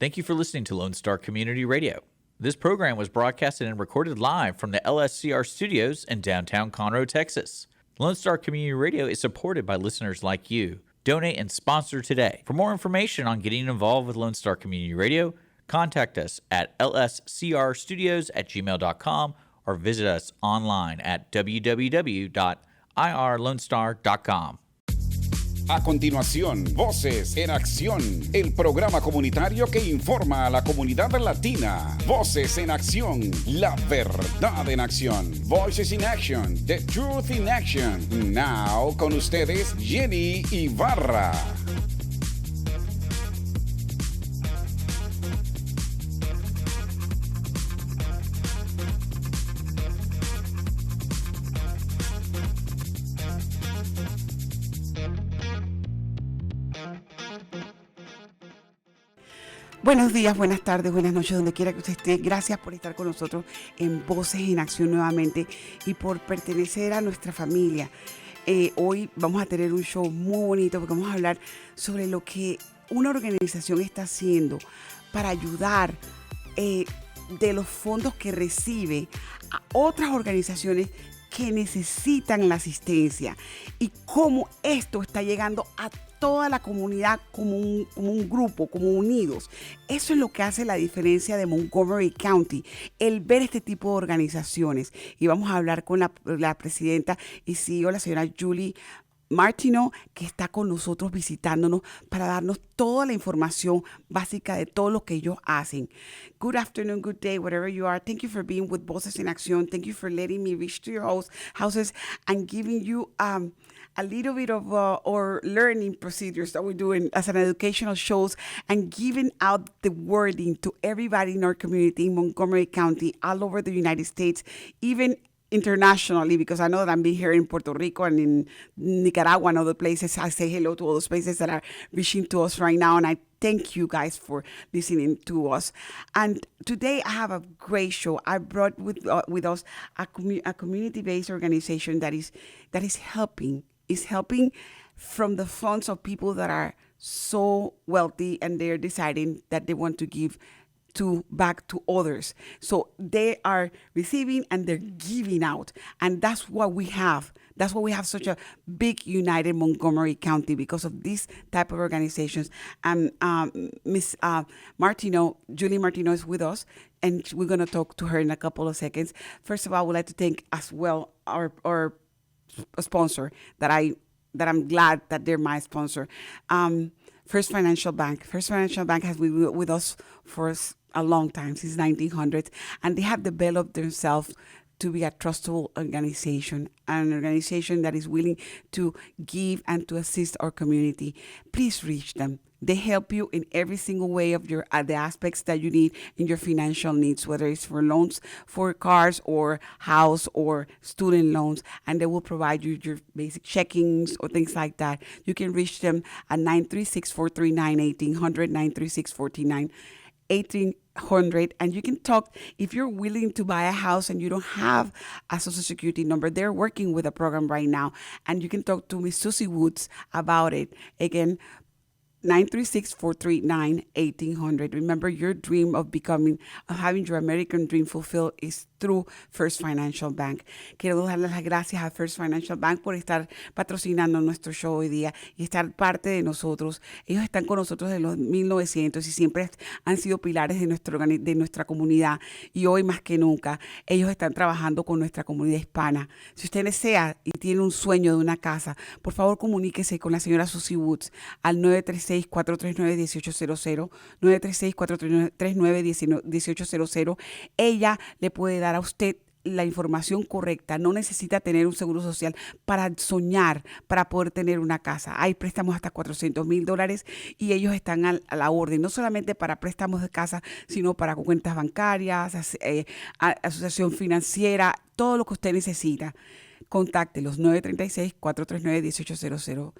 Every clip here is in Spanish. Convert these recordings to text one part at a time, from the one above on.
Thank you for listening to Lone Star Community Radio. This program was broadcasted and recorded live from the LSCR studios in downtown Conroe, Texas. Lone Star Community Radio is supported by listeners like you. Donate and sponsor today. For more information on getting involved with Lone Star Community Radio, contact us at lscrstudios@gmail.com or visit us online at www.irlonestar.com. A continuación, Voces en Acción, el programa comunitario que informa a la comunidad latina. Voces en Acción, la verdad en acción. Voices in Action, the truth in action. Now, con ustedes, Jenny Ibarra. Buenos días, buenas tardes, buenas noches, donde quiera que usted esté. Gracias por estar con nosotros en Voces en Acción nuevamente y por pertenecer a nuestra familia. Hoy vamos a tener un show muy bonito porque vamos a hablar sobre lo que una organización está haciendo para ayudar de los fondos que recibe a otras organizaciones que necesitan la asistencia y cómo esto está llegando a toda la comunidad como un grupo, como unidos. Eso es lo que hace la diferencia de Montgomery County, el ver este tipo de organizaciones. Y vamos a hablar con la presidenta y CEO, la señora Julie Martineau, que está con nosotros visitándonos para darnos toda la información básica de todo lo que ellos hacen. Good afternoon, good day, wherever you are. Thank you for being with Voces in Acción. Thank you for letting me reach to your houses and giving you a little bit of our learning procedures that we're doing as an educational shows and giving out the wording to everybody in our community in Montgomery County, all over the United States, even internationally, because I know that I'm being here in Puerto Rico and in Nicaragua and other places. I say hello to all those places that are reaching to us right now, and I thank you guys for listening to us. And today I have a great show. I brought with us a community-based organization that is helping from the funds of people that are so wealthy and they're deciding that they want to give back to others. So they are receiving and they're giving out. And that's what we have. That's why we have such a big united Montgomery County, because of these type of organizations. And Miss Martineau, Julie Martineau, is with us, and we're going to talk to her in a couple of seconds. First of all, I would like to thank as well our sponsor that I'm glad that they're my sponsor. First Financial Bank. First Financial Bank has been with us for a long time, since 1900s, and they have developed themselves to be a trustable organization, an organization that is willing to give and to assist our community. Please reach them. They help you in every single way of the aspects that you need in your financial needs, whether it's for loans for cars or house or student loans, and they will provide you your basic checkings or things like that. You can reach them at 936-439-1800, 936-439-1800, and you can talk if you're willing to buy a house and you don't have a Social Security number. They're working with a program right now, and you can talk to Miss Susie Woods about it. Again, 936-439-1800. Remember, your dream of having your American dream fulfilled is through First Financial Bank. Quiero darle las gracias a First Financial Bank por estar patrocinando nuestro show hoy día y estar parte de nosotros. Ellos están con nosotros desde los 1900 y siempre han sido pilares de nuestra comunidad, y hoy más que nunca ellos están trabajando con nuestra comunidad hispana. Si usted desea y tiene un sueño de una casa, por favor comuníquese con la señora Susie Woods al 936-439-1800, 936-439-1800. Ella le puede dar a usted la información correcta. No necesita tener un seguro social para soñar, para poder tener una casa. Hay préstamos hasta $400,000 y ellos están a la orden, no solamente para préstamos de casa, sino para cuentas bancarias, asociación financiera, todo lo que usted necesita. Contacte los 936-439-1800.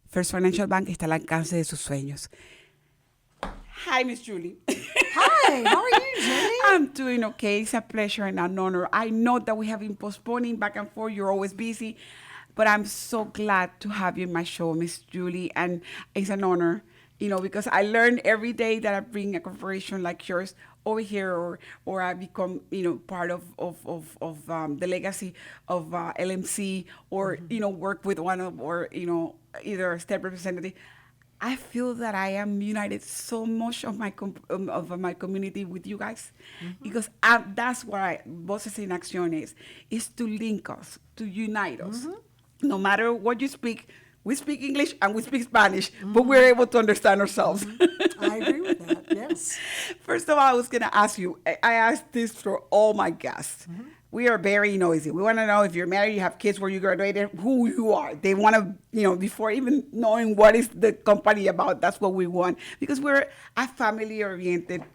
First Financial Bank está al alcance de sus sueños. Hi, Miss Julie. Hi, how are you, Jenny? I'm doing okay. It's a pleasure and an honor. I know that we have been postponing back and forth. You're always busy, but I'm so glad to have you in my show, Miss Julie, and it's an honor Because I learn every day that I bring a corporation like yours over here, or I become, part of the legacy of LMC, or, work with one of, or, either a state representative. I feel that I am united so much of my community with you guys, because that's what Voces en Acción is to link us, to unite us. No matter what you speak, we speak English and we speak Spanish, but we're able to understand ourselves. I agree with that, yes. First of all, I was going to ask you, I asked this for all my guests. We are very noisy. We want to know if you're married, you have kids, where you graduated, who you are. They want to, before even knowing what is the company about, that's what we want. Because we're a family-oriented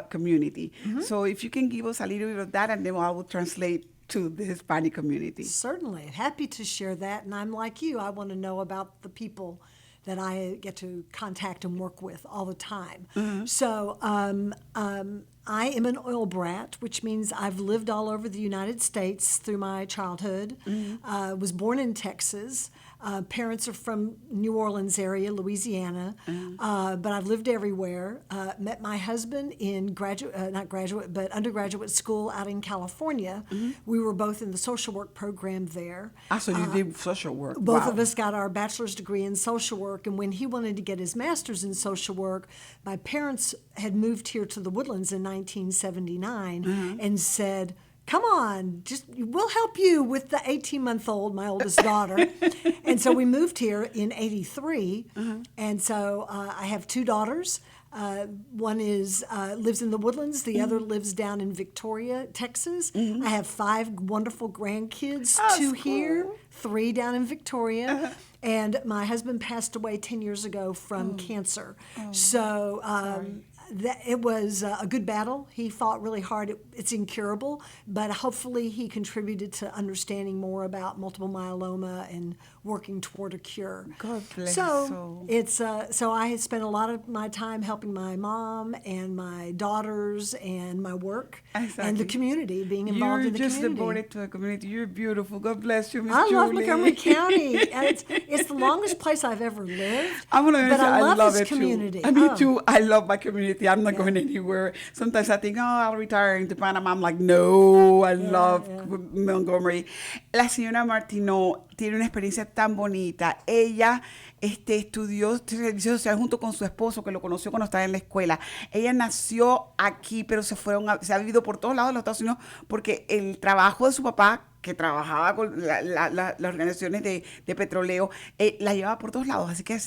community. So if you can give us a little bit of that, and then I will translate to the Hispanic community. Certainly. Happy to share that. And I'm like you. I want to know about the people that I get to contact and work with all the time. So I am an oil brat, which means I've lived all over the United States through my childhood. Was born in Texas. Parents are from New Orleans area, Louisiana, but I've lived everywhere. Met my husband in undergraduate school out in California. We were both in the social work program there. So you did social work. Both Wow. of us got our bachelor's degree in social work, and when he wanted to get his master's in social work, my parents had moved here to the Woodlands in 1979 and said, come on, we'll help you with the 18-month-old, my oldest daughter. And so we moved here in 83. And so I have two daughters. One lives in the Woodlands. The other lives down in Victoria, Texas. I have 5 wonderful grandkids, 2 here, 3 down in Victoria. And my husband passed away 10 years ago from cancer. So it was a good battle. He fought really hard. It's incurable, but hopefully he contributed to understanding more about multiple myeloma and working toward a cure. God bless. So it's so I spent a lot of my time helping my mom and my daughters and my work and the community, being involved in the community. You're just devoted to the community. You're beautiful. God bless you, Miss I Julie. love Montgomery County, and it's the longest place I've ever lived. I love love this it community. Too. Me too. I love my community. I'm not going anywhere. Sometimes I think, I'll retire into Panama. I'm like, no, I love Montgomery. La señora Martineau tiene una experiencia tan bonita. Ella estudió servicio social junto con su esposo, que lo conoció cuando estaba en la escuela. Ella nació aquí, pero se ha vivido por todos lados de los Estados Unidos, porque el trabajo de su papá, que trabajaba con las organizaciones de petróleo, la llevaba por todos lados. Así que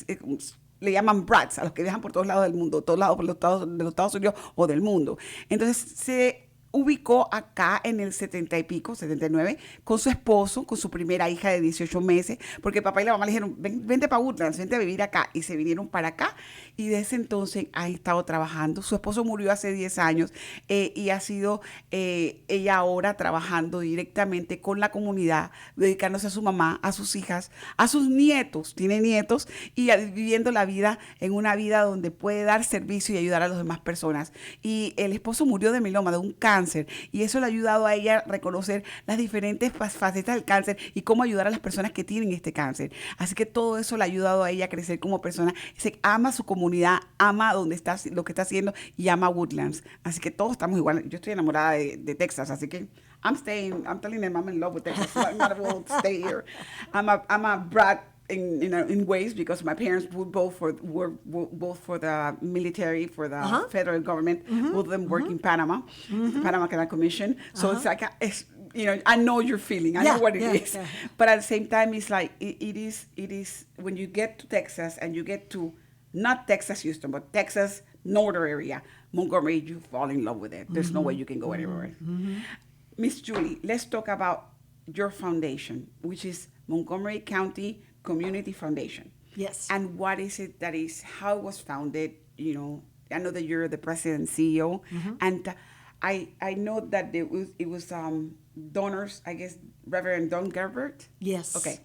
le llaman brats a los que viajan por todos lados del mundo, todos lados de los Estados Unidos o del mundo. Entonces se ubicó acá en el 70 y pico, 79, con su esposo, con su primera hija de 18 meses, porque papá y la mamá le dijeron, vente para Woodlands, vente a vivir acá, y se vinieron para acá, y desde ese entonces ha estado trabajando. Su esposo murió hace 10 años, y ha sido ella ahora trabajando directamente con la comunidad, dedicándose a su mamá, a sus hijas, a sus nietos, tiene nietos, y viviendo la vida en una vida donde puede dar servicio y ayudar a las demás personas. Y el esposo murió de mieloma, de un cáncer, y eso le ha ayudado a ella a reconocer las diferentes facetas del cáncer y cómo ayudar a las personas que tienen este cáncer. Así que todo eso le ha ayudado a ella a crecer como persona. Se ama su comunidad, ama donde está, lo que está haciendo, y ama Woodlands. Así que todos estamos igual. Yo estoy enamorada de Texas, así que I'm telling them I'm in love with Texas. So I'm not able to stay here. I'm a brat in ways, because my parents were both for the military, for the federal government. Both of them work in Panama, the Panama Canal Commission. So it's like I know your feeling. I know what it is. Yeah. But at the same time, it's like it is when you get to Texas and you get to not Texas Houston, but Texas northern area, Montgomery, you fall in love with it. There's no way you can go anywhere. Miss Julie, let's talk about your foundation, which is Montgomery County Community Foundation. Yes. And what is it that is, how it was founded? I know that you're the president and CEO, and I know that it was donors, I guess, Reverend Don Gerbert. Yes. Okay.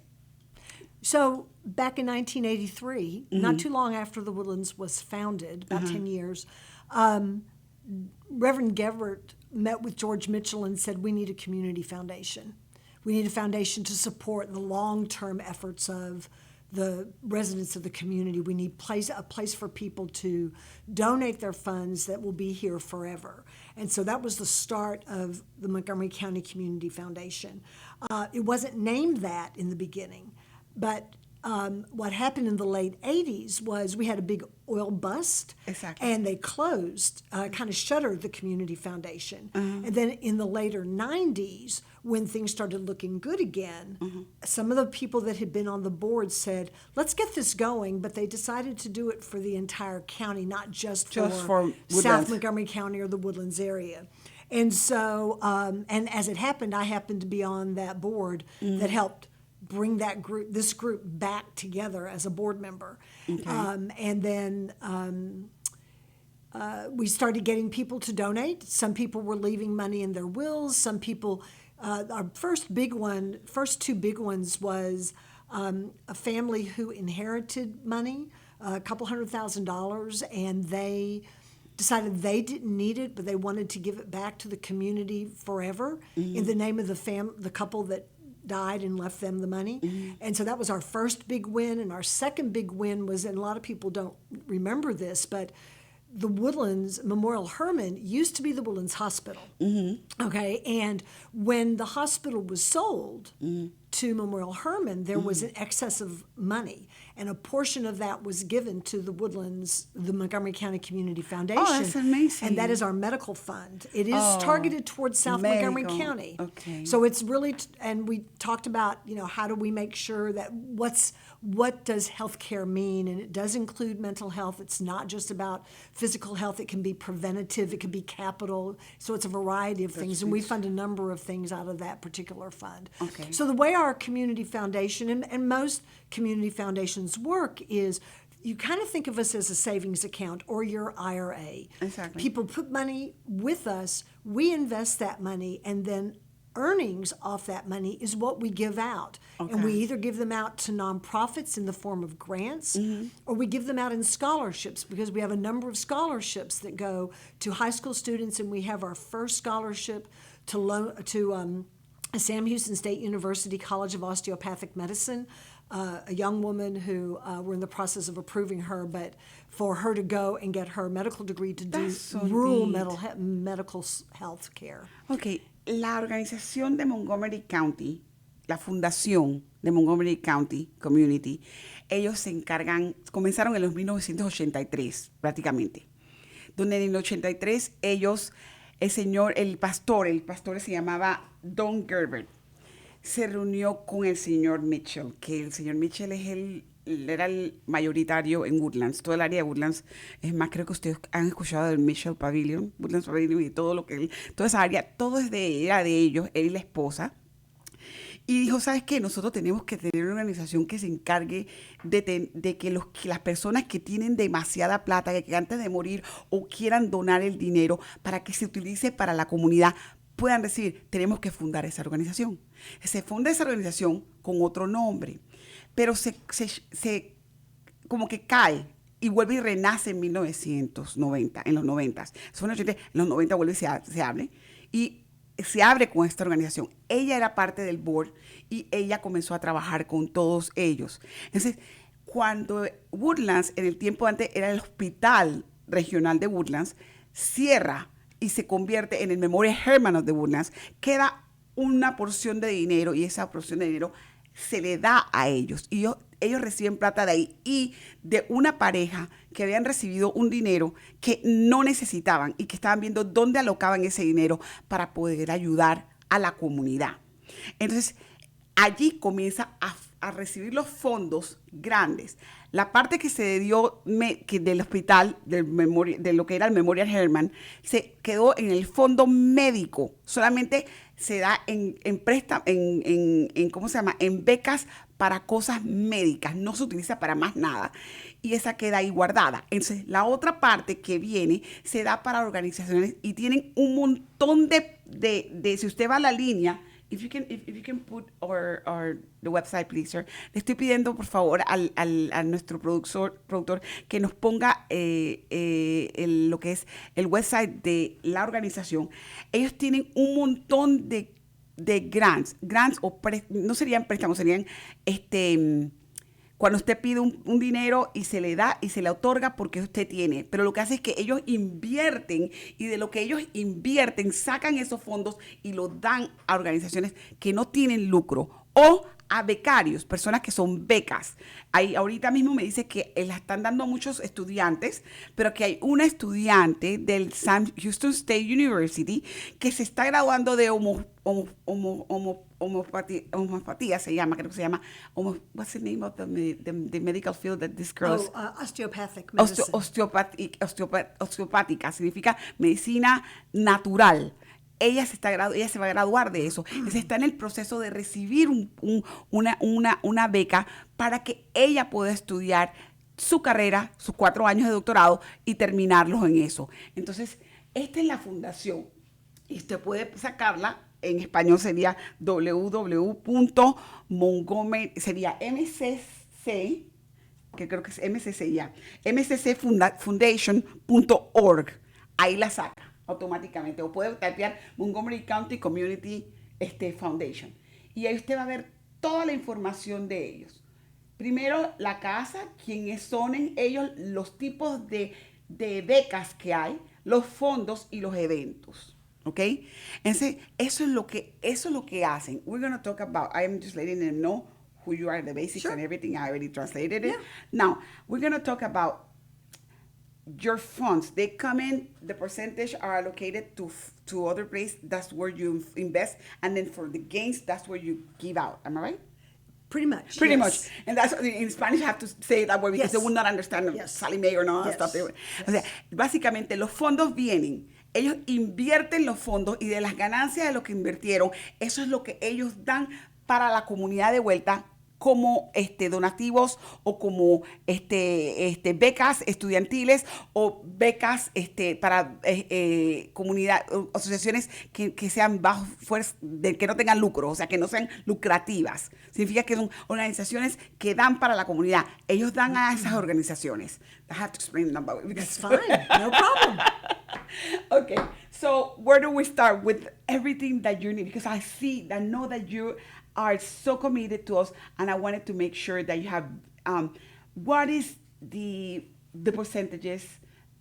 So back in 1983, not too long after the Woodlands was founded, about 10 years, Reverend Gerbert met with George Mitchell and said, we need a community foundation. We need a foundation to support the long-term efforts of the residents of the community. We need a place for people to donate their funds that will be here forever. And so that was the start of the Montgomery County Community Foundation. It wasn't named that in the beginning, but what happened in the late 80s was we had a big oil bust. Exactly. And they closed, kind of shuttered the Community Foundation. And then in the later 90s, when things started looking good again, some of the people that had been on the board said, let's get this going, but they decided to do it for the entire county, not just for South Montgomery County or the Woodlands area. And so, and as it happened, I happened to be on that board that helped bring this group back together as a board member. Okay. And then we started getting people to donate. Some people were leaving money in their wills. Some people, our first two big ones was a family who inherited money, a couple $100,000, and they decided they didn't need it, but they wanted to give it back to the community forever in the name of the couple that died and left them the money. And so that was our first big win. And our second big win was, and a lot of people don't remember this, but the Woodlands Memorial Hermann used to be the Woodlands Hospital. Okay, and when the hospital was sold to Memorial Hermann, there was an excess of money, and a portion of that was given to the Woodlands, the Montgomery County Community Foundation. Oh, that's amazing. And that is our medical fund. It is targeted towards South Montgomery County. Okay. So it's really, and we talked about, how do we make sure that what does healthcare mean? And it does include mental health. It's not just about physical health. It can be preventative. It can be capital. So it's a variety of things. And we fund a number of things out of that particular fund. Okay. So the way our community foundation and most community foundations work is you kind of think of us as a savings account or your IRA. Exactly. People put money with us. We invest that money, and then earnings off that money is what we give out. Okay. And we either give them out to nonprofits in the form of grants, or we give them out in scholarships, because we have a number of scholarships that go to high school students, and we have our first scholarship to Sam Houston State University College of Osteopathic Medicine, a young woman who we're in the process of approving her, but for her to go and get her medical degree to do rural medical health care. Okay. La organización de Montgomery County, la fundación de Montgomery County Community, ellos se encargan, comenzaron en los 1983 prácticamente, donde en el 83 ellos, el pastor se llamaba Don Gerbert, se reunió con el señor Mitchell, que el señor Mitchell era el mayoritario en Woodlands, todo el área de Woodlands. Es más, creo que ustedes han escuchado del Mitchell Pavilion, Woodlands Pavilion, y todo lo que toda esa área, todo era de ellos, él y la esposa. Y dijo, ¿sabes qué? Nosotros tenemos que tener una organización que se encargue de que las personas que tienen demasiada plata, que antes de morir o quieran donar el dinero para que se utilice para la comunidad, puedan decir, tenemos que fundar esa organización. Se funda esa organización con otro nombre, pero se como que cae y vuelve y renace en 1990, en los 90. En los 90 vuelve y se abre, y se abre con esta organización. Ella era parte del board y ella comenzó a trabajar con todos ellos. Entonces, cuando Woodlands, en el tiempo antes era el hospital regional de Woodlands, cierra y se convierte en el Memorial Hermann de Woodlands, queda una porción de dinero, y esa porción de dinero se le da a ellos. Y ellos reciben plata de ahí, y de una pareja que habían recibido un dinero que no necesitaban y que estaban viendo dónde alocaban ese dinero para poder ayudar a la comunidad. Entonces, allí comienza a recibir los fondos grandes. La parte que se dio del hospital, de lo que era el Memorial Hermann, se quedó en el fondo médico. Solamente se da en becas para cosas médicas. No se utiliza para más nada. Y esa queda ahí guardada. Entonces, la otra parte que viene se da para organizaciones, y tienen un montón de si usted va a la línea. If you can put the website, please, sir. Le estoy pidiendo, por favor, a nuestro productor que nos ponga lo que es el website de la organización. Ellos tienen un montón de grants o no serían préstamos, serían cuando usted pide un dinero y se le da y se le otorga porque usted tiene. Pero lo que hace es que ellos invierten y de lo que ellos invierten sacan esos fondos y los dan a organizaciones que no tienen lucro o a becarios, personas que son becas. Ahí ahorita mismo me dice que la están dando a muchos estudiantes, pero que hay una estudiante del Sam Houston State University que se está graduando de homeopatía, se llama, creo que se llama, what's the name of the medical field that this girl is? Osteopathic medicine. Osteopática, significa medicina natural. Ella se va a graduar de eso. Entonces está en el proceso de recibir una beca para que ella pueda estudiar su carrera, sus 4 años de doctorado y terminarlos en eso. Entonces, esta es la fundación. Y usted puede sacarla, en español sería www.montgomery, sería MCC, que creo que es MCC ya, mccfoundation.org. Ahí la saca automáticamente, o puede tapear Montgomery County Community Foundation y ahí usted va a ver toda la información de ellos. Primero la casa, quiénes son ellos, los tipos de becas que hay, los fondos y los eventos, ¿ok? Entonces, eso es lo que hacen. We're going to talk about, I am just letting them know who you are, the basics and everything. I already translated it. Now, we're going to talk about your funds. They come in, the percentage are allocated to other place. That's where you invest. And then for the gains, that's where you give out. Am I right? Pretty much. Pretty much. And that's in Spanish, I have to say it that way because they will not understand Sally Mae or no stuff. O sea, básicamente los fondos vienen. Ellos invierten los fondos y de las ganancias de lo que invirtieron, eso es lo que ellos dan para la comunidad de vuelta como donativos o como becas estudiantiles o becas para comunidad, asociaciones que sean bajo fuerza, que no tengan lucro, o sea, que no sean lucrativas. Significa que son organizaciones que dan para la comunidad. Ellos dan a esas organizaciones. I have to explain them about it. That's fine, no problem. Okay, so where do we start with everything that you need? Because I know that you are so committed to us, and I wanted to make sure that you have, what is the percentages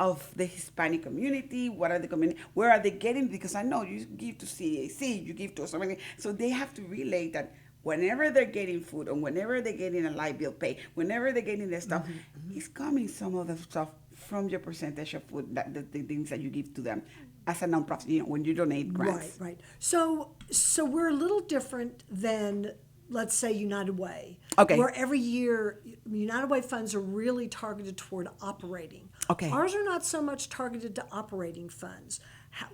of the Hispanic community? What are the community? Where are they getting? Because I know you give to CAC, you give to so many, so they have to relate that whenever they're getting food or whenever they're getting a light bill pay, whenever they're getting their stuff, it's coming some of the stuff from your percentage of food, the things that you give to them as a nonprofit, when you donate grants. Right. So we're a little different than, let's say, United Way. Okay. Where every year, United Way funds are really targeted toward operating. Okay. Ours are not so much targeted to operating funds.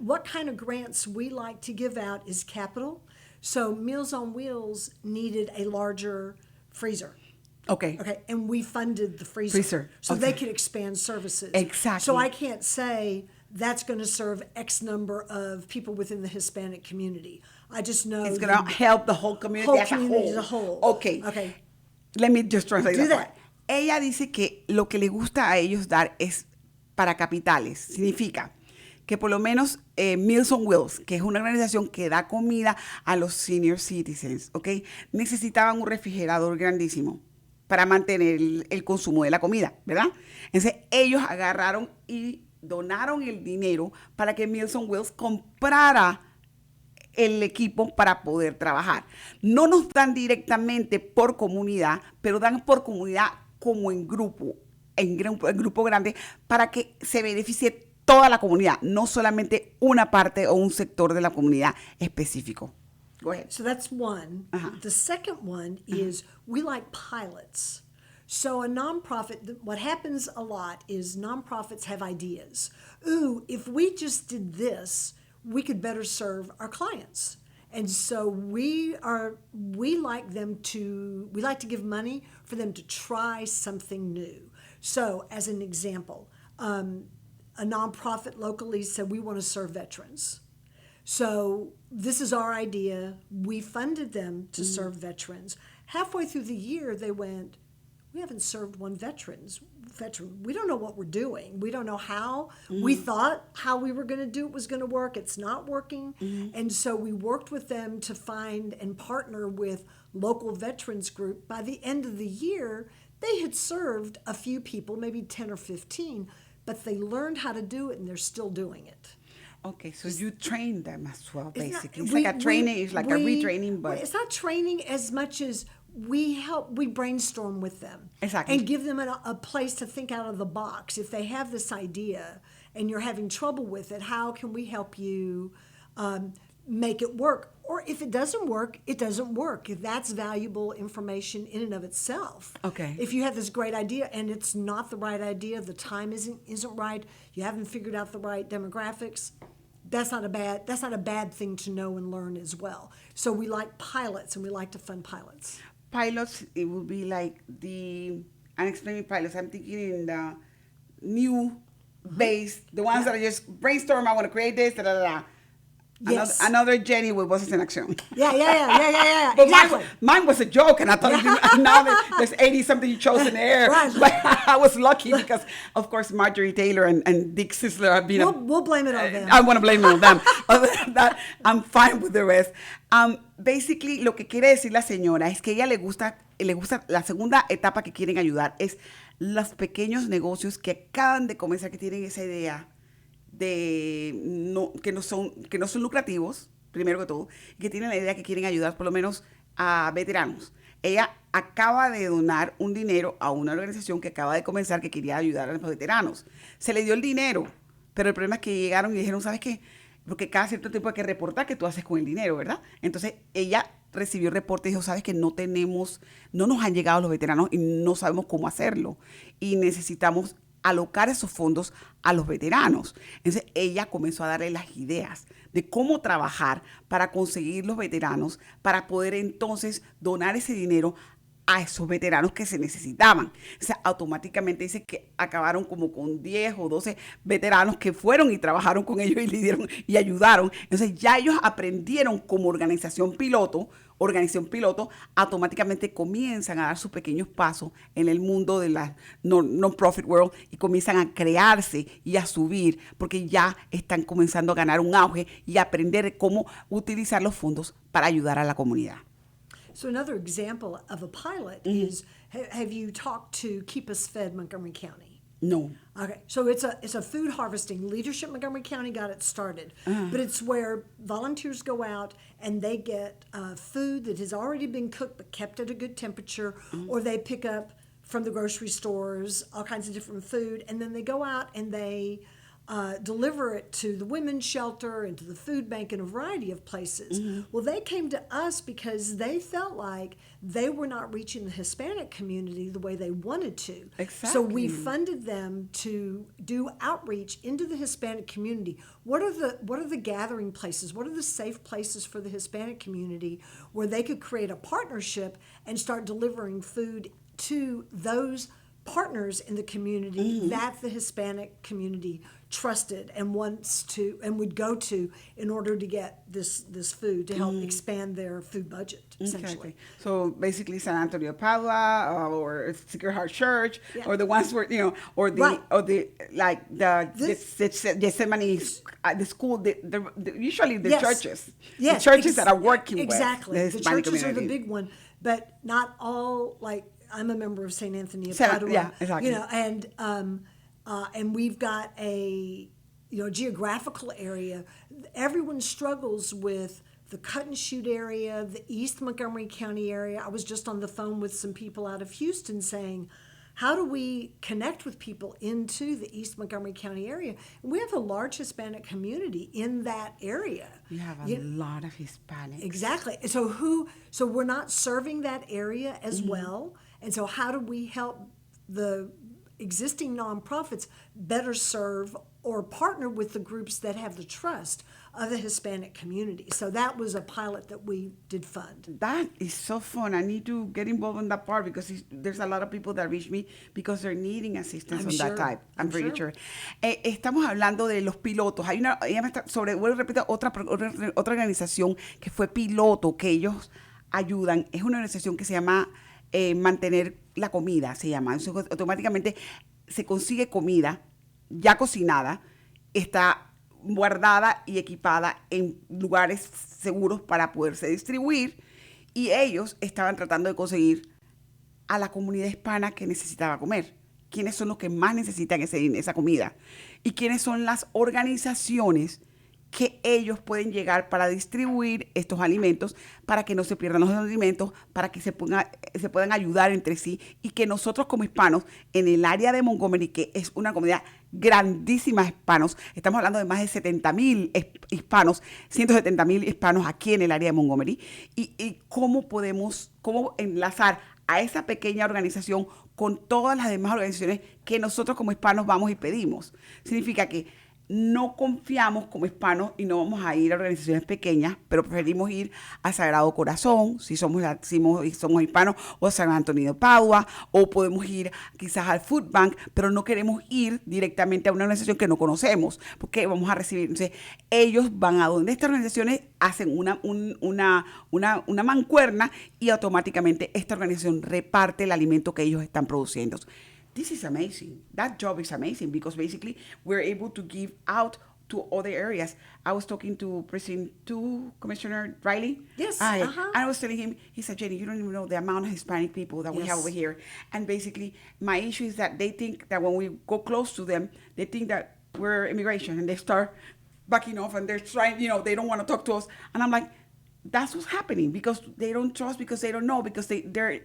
What kind of grants we like to give out is capital. So Meals on Wheels needed a larger freezer. Okay. And we funded the freezer. So they could expand services. Exactly. So I can't say that's going to serve X number of people within the Hispanic community. I just know it's going to help the whole community as a whole. Okay. Let me just translate that part. Ella dice que lo que le gusta a ellos dar es para capitales. Significa que por lo menos Meals on Wheels, que es una organización que da comida a los senior citizens, necesitaban un refrigerador grandísimo para mantener el consumo de la comida, ¿verdad? Entonces, ellos agarraron y donaron el dinero para que Meals on Wheels comprara el equipo para poder trabajar. No nos dan directamente por comunidad, pero dan por comunidad como en grupo grande, para que se beneficie toda la comunidad, no solamente una parte o un sector de la comunidad específico. Go ahead. So that's one. The second one is we like pilots. So a nonprofit, what happens a lot is nonprofits have ideas. Ooh, if we just did this, we could better serve our clients. And so we like to give money for them to try something new. So as an example, a nonprofit locally said, we want to serve veterans. So this is our idea. We funded them to serve veterans. Halfway through the year, they went, we haven't served one veteran. We don't know what we're doing. We don't know how. We thought how we were going to do it was going to work. It's not working. And so we worked with them to find and partner with local veterans group. By the end of the year, they had served a few people, maybe 10 or 15, but they learned how to do it and they're still doing it. Okay, so you train them as well, basically. It's It's like a training, it's like a retraining, but... It's not training as much as we brainstorm with them. Exactly. And give them a place to think out of the box. If they have this idea and you're having trouble with it, how can we help you make it work? Or if it doesn't work, it doesn't work. If that's valuable information in and of itself. Okay. If you have this great idea and it's not the right idea, the time isn't right, you haven't figured out the right demographics, that's not a bad thing to know and learn as well. So we like pilots and we like to fund pilots. Pilots, it would be like the unexplained pilots. I'm thinking in the new base, the ones that are just brainstorm, I want to create this, da da da. Yes. Another Jenny with Voces in Accion. Yeah. But Exactly. mine was a joke, and I thought now that there's 80-something you chose in the air. Right. But I was lucky because, of course, Marjorie Taylor and Dick Sisler have been... We'll blame it on them. I want to blame it on them. Other than that, I'm fine with the rest. Basically, lo que quiere decir la señora es que ella le gusta la segunda etapa que quieren ayudar es los pequeños negocios que acaban de comenzar, que tienen esa idea que no son lucrativos, primero que todo, y que tienen la idea que quieren ayudar por lo menos a veteranos. Ella acaba de donar un dinero a una organización que acaba de comenzar que quería ayudar a los veteranos. Se le dio el dinero, pero el problema es que llegaron y dijeron, ¿sabes qué? Porque cada cierto tiempo hay que reportar qué tú haces con el dinero, ¿verdad? Entonces ella recibió el reporte y dijo, ¿sabes qué? No nos han llegado los veteranos y no sabemos cómo hacerlo. Y necesitamos alocar esos fondos a los veteranos. Entonces ella comenzó a darle las ideas de cómo trabajar para conseguir los veteranos, para poder entonces donar ese dinero a esos veteranos que se necesitaban. O sea, automáticamente dice que acabaron como con 10 o 12 veteranos que fueron y trabajaron con ellos y le dieron y ayudaron. Entonces ya ellos aprendieron como organización piloto, automáticamente comienzan a dar sus pequeños pasos en el mundo de la non-profit world y comienzan a crearse y a subir porque ya están comenzando a ganar un auge y a aprender cómo utilizar los fondos para ayudar a la comunidad. So another example of a pilot is, have you talked to Keep Us Fed Montgomery County? No. Okay, so it's a food harvesting. Leadership Montgomery County got it started, but it's where volunteers go out and they get food that has already been cooked but kept at a good temperature, or they pick up from the grocery stores all kinds of different food, and then they go out and they deliver it to the women's shelter and to the food bank in a variety of places. Well, they came to us because they felt like they were not reaching the Hispanic community the way they wanted to. Exactly. So we funded them to do outreach into the Hispanic community. What are the gathering places? What are the safe places for the Hispanic community where they could create a partnership and start delivering food to those partners in the community that the Hispanic community trusted and would go to in order to get this food to help expand their food budget, essentially. Okay. So basically San Antonio de Padua or Sacred Heart Church or the ones where, or the Gethsemane, the school, usually the churches. Yes, the churches that are working exactly. with The Hispanic churches community. are the big one, but not all, like, I'm a member of St. Anthony of Padua. Padua. Yeah, exactly. And we've got a geographical area. Everyone struggles with the Cut and Shoot area, the East Montgomery County area. I was just on the phone with some people out of Houston saying, how do we connect with people into the East Montgomery County area? And we have a large Hispanic community in that area. You have a lot of Hispanics. Exactly. So we're not serving that area as well. And so how do we help the existing nonprofits better serve or partner with the groups that have the trust of the Hispanic community? So that was a pilot that we did fund. That is so fun. I need to get involved in that part because there's a lot of people that reach me because they're needing assistance that type. I'm pretty sure. Estamos hablando de los pilotos. Vuelvo a repetir, otra organización que fue piloto, que ellos ayudan. Es una organización que se llama Mantener la Comida, se llama. Entonces, automáticamente se consigue comida ya cocinada, está guardada y equipada en lugares seguros para poderse distribuir, y ellos estaban tratando de conseguir a la comunidad hispana que necesitaba comer. ¿Quiénes son los que más necesitan esa comida? ¿Y quiénes son las organizaciones que ellos pueden llegar para distribuir estos alimentos, para que no se pierdan los alimentos, para que se puedan ayudar entre sí y que nosotros como hispanos en el área de Montgomery, que es una comunidad grandísima de hispanos, estamos hablando de más de 70,000 hispanos, 170,000 hispanos aquí en el área de Montgomery, y cómo enlazar a esa pequeña organización con todas las demás organizaciones que nosotros como hispanos vamos y pedimos. Significa que no confiamos como hispanos y no vamos a ir a organizaciones pequeñas, pero preferimos ir a Sagrado Corazón, si somos hispanos, o a San Antonio de Padua, o podemos ir quizás al Food Bank, pero no queremos ir directamente a una organización que no conocemos, porque vamos a recibir. Entonces, ellos van a donde estas organizaciones hacen una mancuerna y automáticamente esta organización reparte el alimento que ellos están produciendo. This is amazing. That job is amazing because basically we're able to give out to other areas. I was talking to Precinct 2 Commissioner Riley. Yes. And I was telling him, he said, Jenny, you don't even know the amount of Hispanic people that we have over here. And basically, my issue is that they think that when we go close to them, they think that we're immigration and they start backing off and they're trying, they don't want to talk to us. And I'm like, that's what's happening because they don't trust, because they don't know, because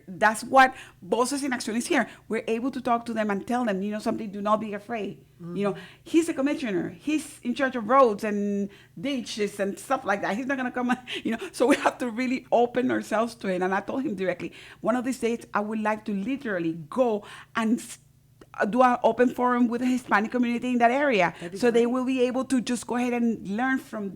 that's what Voces in Accion is here. We're able to talk to them and tell them, something, do not be afraid. Mm-hmm. He's a commissioner. He's in charge of roads and ditches and stuff like that. He's not going to come, so we have to really open ourselves to it. And I told him directly, one of these days, I would like to literally go and do an open forum with the Hispanic community in that area. So they will be able to just go ahead and learn from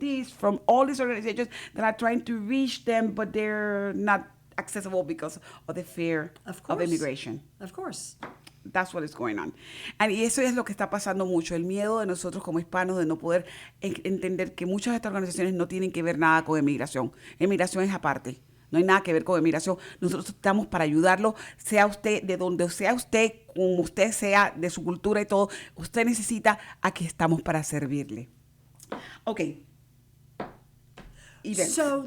all these organizations that are trying to reach them, but they're not accessible because of the fear of immigration. Of course. That's what is going on. Y eso es lo que está pasando mucho, el miedo de nosotros como hispanos de no poder entender que muchas de estas organizaciones no tienen que ver nada con emigración. Emigración es aparte. No hay nada que ver con emigración. Nosotros estamos para ayudarlo, sea usted de donde sea usted, como usted sea, de su cultura y todo. Usted necesita, aquí estamos para servirle. Okay. Events. So,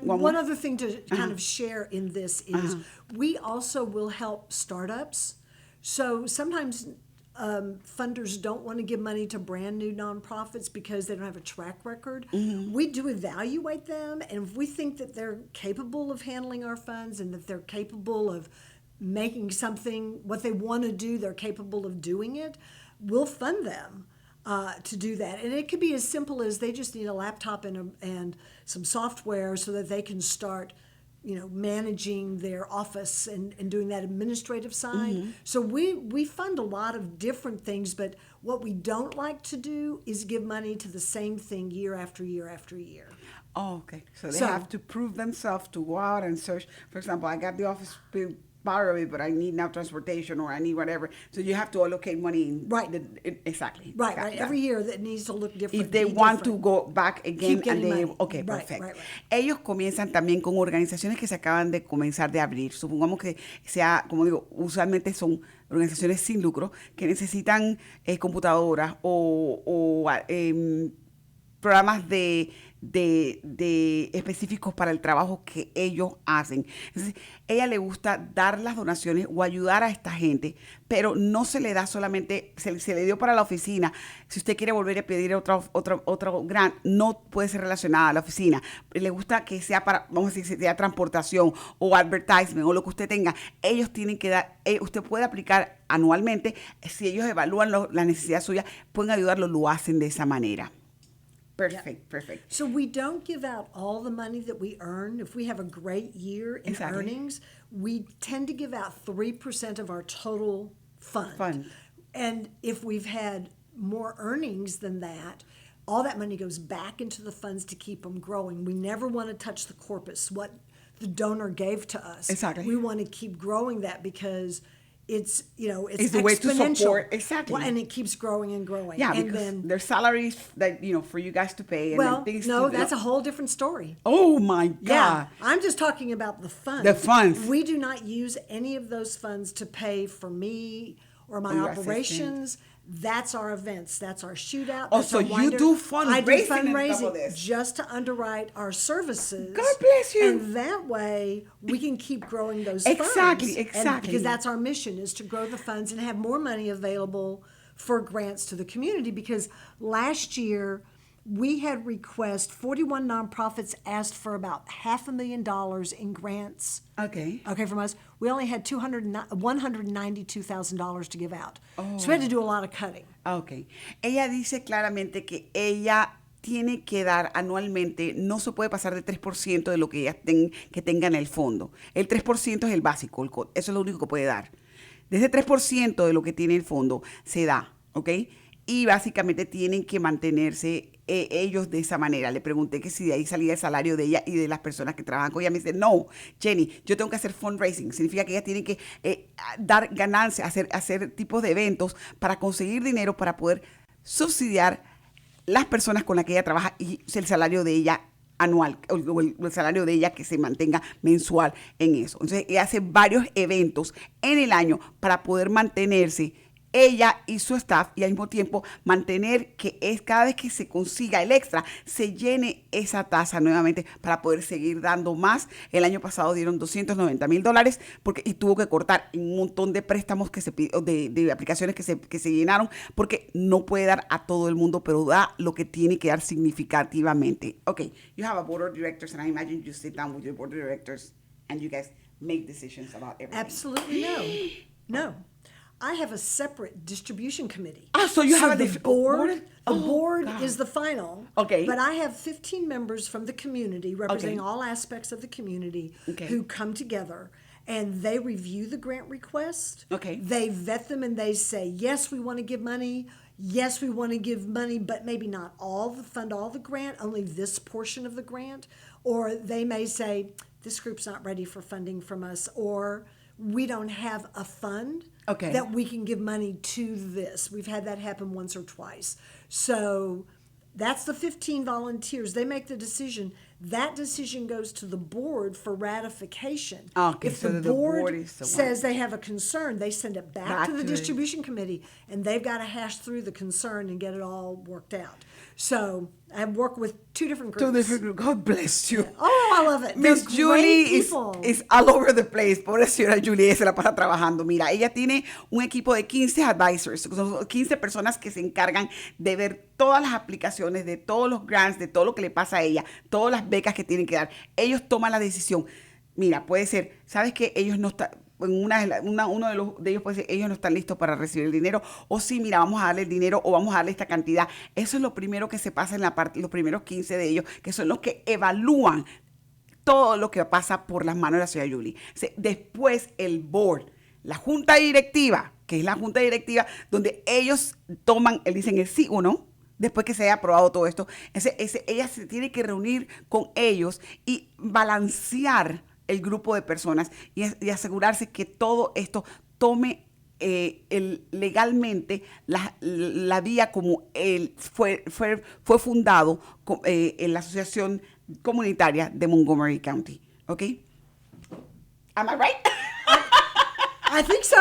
one other thing to kind of share in this is we also will help startups. So sometimes funders don't want to give money to brand new nonprofits because they don't have a track record. Mm-hmm. We do evaluate them, and if we think that they're capable of handling our funds and that they're capable of making something, what they want to do, they're capable of doing it, we'll fund them to do that. And it could be as simple as they just need a laptop and some software so that they can start managing their office and doing that administrative side. Mm-hmm. So we fund a lot of different things, but what we don't like to do is give money to the same thing year after year after year. Oh, okay. So they have to prove themselves to go out and search. For example, I got the office borrow it, but I need now transportation or I need whatever. So you have to allocate money. Exactly. Right. Every year that needs to look different. If they want to go back again and they... money. Okay, perfect. Right. Ellos comienzan también con organizaciones que se acaban de comenzar de abrir. Supongamos que sea, como digo, usualmente son organizaciones sin lucro que necesitan computadoras o programas de específicos para el trabajo que ellos hacen. Entonces, ella le gusta dar las donaciones o ayudar a esta gente, pero no se le da solamente, se le dio para la oficina. Si usted quiere volver a pedir otro grant, no puede ser relacionada a la oficina. Le gusta que sea para, vamos a decir, sea transportación o advertisement o lo que usted tenga. Ellos tienen que dar, usted puede aplicar anualmente. Si ellos evalúan la necesidad suya, pueden ayudarlo, lo hacen de esa manera. Perfect. So we don't give out all the money that we earn. If we have a great year in earnings, we tend to give out 3% of our total fund. And if we've had more earnings than that, all that money goes back into the funds to keep them growing. We never want to touch the corpus, what the donor gave to us. Exactly. We want to keep growing that because it's it's the way to support, exactly, and it keeps growing and growing. Yeah, and because there's salaries that for you guys to pay. And well, things no, that's a whole different story. Oh my God! Yeah, I'm just talking about the funds. The funds. We do not use any of those funds to pay for me or my operations. That's our events. That's our shootout. Oh, that's so our you winder. do I do fundraising on top of fundraising this. just to underwrite our services. God bless you. And that way we can keep growing those Exactly, funds. exactly. And because that's our mission, is to grow the funds and have more money available for grants to the community. Because last year we had requests, 41 nonprofits asked for about $500,000 in grants. Okay. Okay, from us. We only had $192,000 to give out. So we had to do a lot of cutting. Ok. Ella dice claramente que ella tiene que dar anualmente, no se puede pasar del 3% de lo que ella que tenga en el fondo. El 3% es el básico, eso es lo único que puede dar. De ese 3% de lo que tiene el fondo se da, ¿ok? Y básicamente tienen que mantenerse ellos de esa manera. Le pregunté que si de ahí salía el salario de ella y de las personas que trabajan con ella. Me dice, no, Jenny, yo tengo que hacer fundraising. Significa que ella tiene que dar ganancias, hacer tipos de eventos para conseguir dinero para poder subsidiar las personas con las que ella trabaja y el salario de ella anual, o el salario de ella que se mantenga mensual en eso. Entonces, ella hace varios eventos en el año para poder mantenerse ella y su staff, y al mismo tiempo mantener que cada vez que se consiga el extra, se llene esa tasa nuevamente para poder seguir dando más. El año pasado dieron $290,000 y tuvo que cortar un montón de préstamos de aplicaciones que se llenaron, porque no puede dar a todo el mundo, pero da lo que tiene que dar significativamente. Okay, you have a board of directors, and I imagine you sit down with your board of directors and you guys make decisions about everything. Absolutely no. No. I have a separate distribution committee. Ah, so you have a the different board. Oh, The board God. is the final. Okay. But I have 15 members from the community representing Okay. all aspects of the community Okay. who come together and they review the grant request. Okay. They vet them and they say, yes, we want to give money. Yes, we want to give money, but maybe not fund all the grant, only this portion of the grant. Or they may say, this group's not ready for funding from us, or we don't have a fund that we can give money to this. We've had that happen once or twice. So that's the 15 volunteers. They make the decision. That decision goes to the board for ratification. Okay, If so the the board board is the one. says they have a concern, they send it back to the to the- distribution committee, and they've got to hash through the concern and get it all worked out. So I've worked with two different groups. God bless you. Oh, I love it. Miss They're Julie great people. is all over the place. Pobre señora Julie, ella se la pasa trabajando. Mira, ella tiene un equipo de 15 advisors, son 15 personas que se encargan de ver todas las aplicaciones, de todos los grants, de todo lo que le pasa a ella, todas las becas que tienen que dar. Ellos toman la decisión. Mira, puede ser, ¿sabes qué? Ellos no están... Uno de ellos puede ser, ellos no están listos para recibir el dinero, o sí, mira, vamos a darle el dinero o vamos a darle esta cantidad. Eso es lo primero que se pasa en los primeros 15 de ellos, que son los que evalúan todo lo que pasa por las manos de la señora Julie. Después el board, la junta directiva, que es la junta directiva donde ellos dicen el sí o no. Después que se haya aprobado todo esto, ella se tiene que reunir con ellos y balancear el grupo de personas y asegurarse que todo esto tome legalmente la vía como fue fundado en la Asociación Comunitaria de Montgomery County. ¿Ok? Am I right? I think so.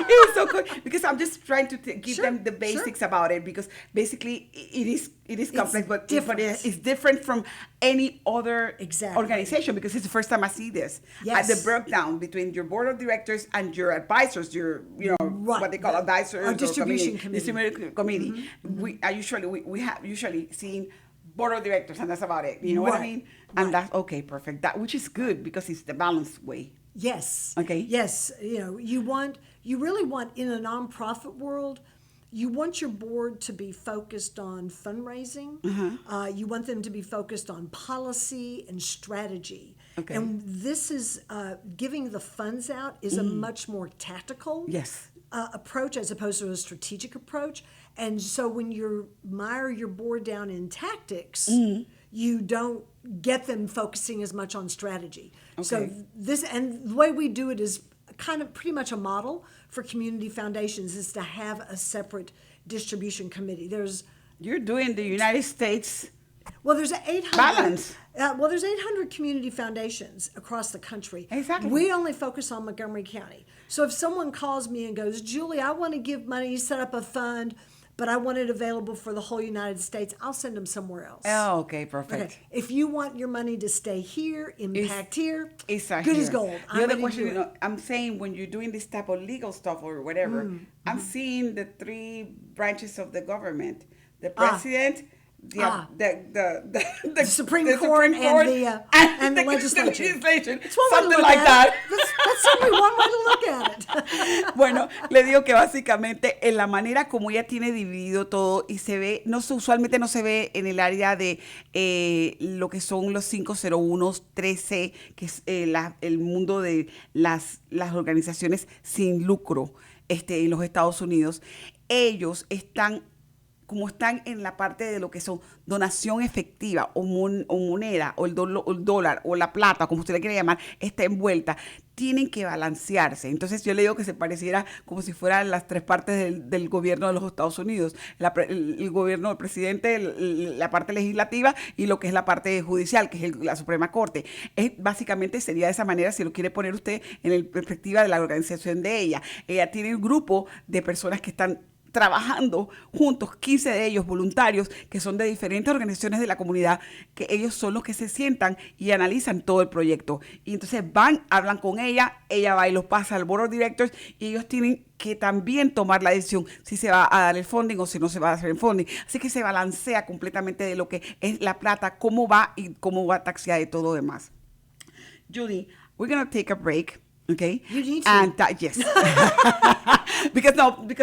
It was so good because I'm just trying to give Sure, them the basics about it, because basically it is complex, but different. it's different from any other Exactly. organization, because it's the first time I see this. Yes. The breakdown between your board of directors and your advisors, Right. what they call advisors, Our or distribution committee. Distribution committee. Mm-hmm. We have usually seen board of directors, and that's about it. You know what I Right. mean? And that's okay, perfect. Which is good because it's the balanced way. Yes. Okay. Yes. You really want, in a nonprofit world, you want your board to be focused on fundraising. You want them to be focused on policy and strategy. Okay. And this is giving the funds out is a much more tactical Yes. approach as opposed to a strategic approach. And so when you mire your board down in tactics, you don't get them focusing as much on strategy. So Okay. the way we do it is kind of pretty much a model for community foundations, is to have a separate distribution committee. You're doing the United States Well, there's 800. Balance. There's 800 community foundations across the country. Exactly. We only focus on Montgomery County. So if someone calls me and goes, Julie, I want to give money, set up a fund, but I want it available for the whole United States, I'll send them somewhere else. Oh, okay, perfect. Okay. If you want your money to stay here, impact here, Exactly. good as gold. The other question, I'm saying when you're doing this type of legal stuff or whatever, I'm seeing the three branches of the government: the president, the Supreme Court and the legislature. It's something like that. That's only one way to look at it. Bueno, le digo que básicamente en la manera como ella tiene dividido todo y se ve, usualmente no se ve en el área de lo que son los 501, 13, que es el mundo de las organizaciones sin lucro en los Estados Unidos. Ellos están en la parte de lo que son donación efectiva o moneda o el dólar o la plata, como usted le quiere llamar, está envuelta, tienen que balancearse. Entonces yo le digo que se pareciera como si fueran las tres partes del gobierno de los Estados Unidos, el gobierno del presidente, la parte legislativa y lo que es la parte judicial, que es la Suprema Corte. Básicamente sería de esa manera si lo quiere poner usted en la perspectiva de la organización de ella. Ella tiene un grupo de personas que están trabajando juntos, 15 de ellos voluntarios, que son de diferentes organizaciones de la comunidad, que ellos son los que se sientan y analizan todo el proyecto. Y entonces hablan con ella va y los pasa al Board of Directors y ellos tienen que también tomar la decisión si se va a dar el funding o si no se va a hacer el funding. Así que se balancea completamente de lo que es la plata, cómo va y cómo va taxiada y todo lo demás. Judy, we're going to take a break. Okay. You need to. And yes. because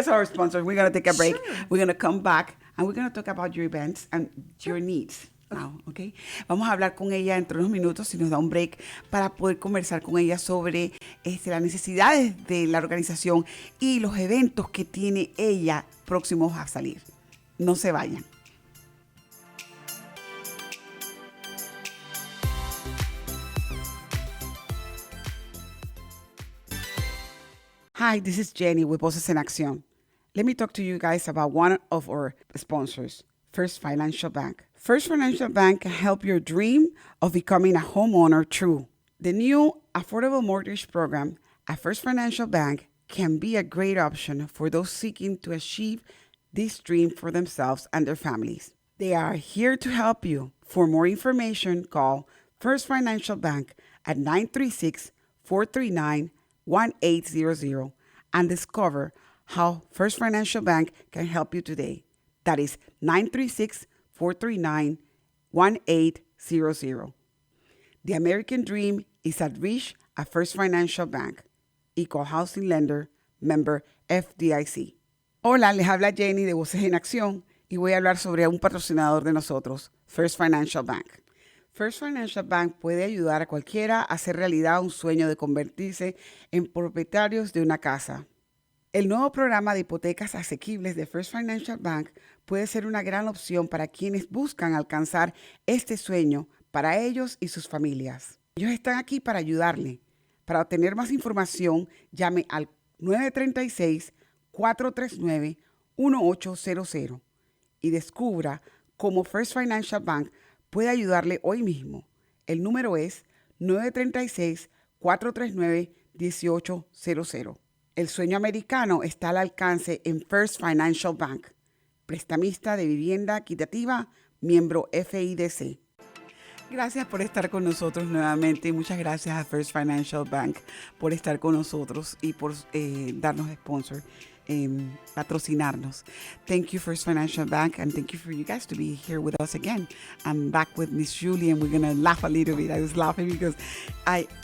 of our sponsors, we're going to take a break. Sure. We're going to come back and we're going to talk about your events and your needs. Now, okay. Vamos a hablar con ella entre unos minutos si nos da un break para poder conversar con ella sobre las necesidades de la organización y los eventos que tiene ella próximos a salir. No se vayan. Hi, this is Jenny with Voces en Accion. Let me talk to you guys about one of our sponsors, First Financial Bank. First Financial Bank can help your dream of becoming a homeowner true. The new affordable mortgage program at First Financial Bank can be a great option for those seeking to achieve this dream for themselves and their families. They are here to help you. For more information, call First Financial Bank at 936-439-1800 and discover how First Financial Bank can help you today. That is 936-439-1800. The American dream is at reach at First Financial Bank. Equal Housing Lender, member FDIC. Hola, les habla Jenny de Voces en Acción y voy a hablar sobre un patrocinador de nosotros, First Financial Bank. First Financial Bank puede ayudar a cualquiera a hacer realidad un sueño de convertirse en propietarios de una casa. El nuevo programa de hipotecas asequibles de First Financial Bank puede ser una gran opción para quienes buscan alcanzar este sueño para ellos y sus familias. Ellos están aquí para ayudarle. Para obtener más información, llame al 936-439-1800 y descubra cómo First Financial Bank puede ayudarle hoy mismo. El número es 936-439-1800. El sueño americano está al alcance en First Financial Bank. Prestamista de vivienda equitativa, miembro FIDC. Gracias por estar con nosotros nuevamente y muchas gracias a First Financial Bank por estar con nosotros y por darnos sponsor, patrocinarnos. Thank you, First Financial Bank, and thank you for you guys to be here with us again. I'm back with Miss Julie, and we're going to laugh a little bit. I was laughing because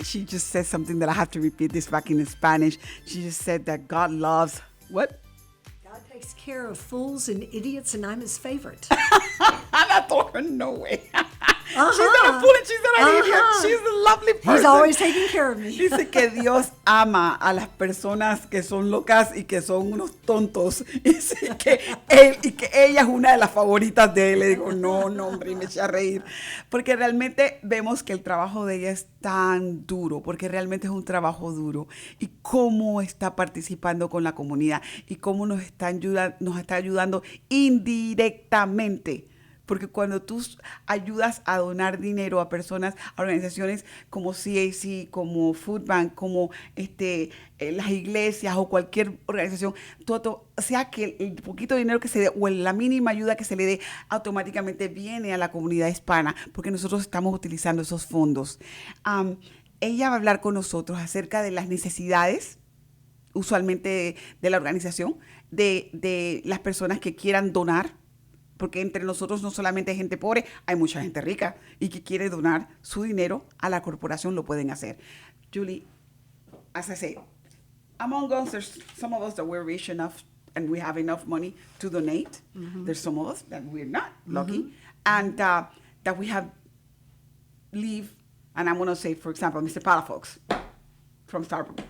she just said something that I have to repeat this back in Spanish. She just said that God loves, what? God takes care of fools and idiots, and I'm his favorite. I told her, no way. She's not a fool and she's not an idiot. She's a lovely person. He's always taking care of me. Dice que Dios ama a las personas que son locas y que son unos tontos. Dice que ella es una de las favoritas de él. Le digo, no, hombre, y me eché a reír. Porque realmente vemos que el trabajo de ella es tan duro, porque realmente es un trabajo duro. Y cómo está participando con la comunidad y cómo nos está ayudando indirectamente porque cuando tú ayudas a donar dinero a personas, a organizaciones como CAC, como Food Bank, como las iglesias o cualquier organización, todo, sea que el poquito de dinero que se dé o la mínima ayuda que se le dé automáticamente viene a la comunidad hispana, porque nosotros estamos utilizando esos fondos. Ella va a hablar con nosotros acerca de las necesidades, usualmente de la organización, de las personas que quieran donar, porque entre nosotros no solamente hay gente pobre, hay mucha gente rica y que quiere donar su dinero a la corporación, lo pueden hacer. Julie, as I say, among us, there's some of us that we're rich enough and we have enough money to donate. There's some of us that we're not lucky, and that we have leave, and I'm going to say, for example, Mr. Palafox from Starbucks.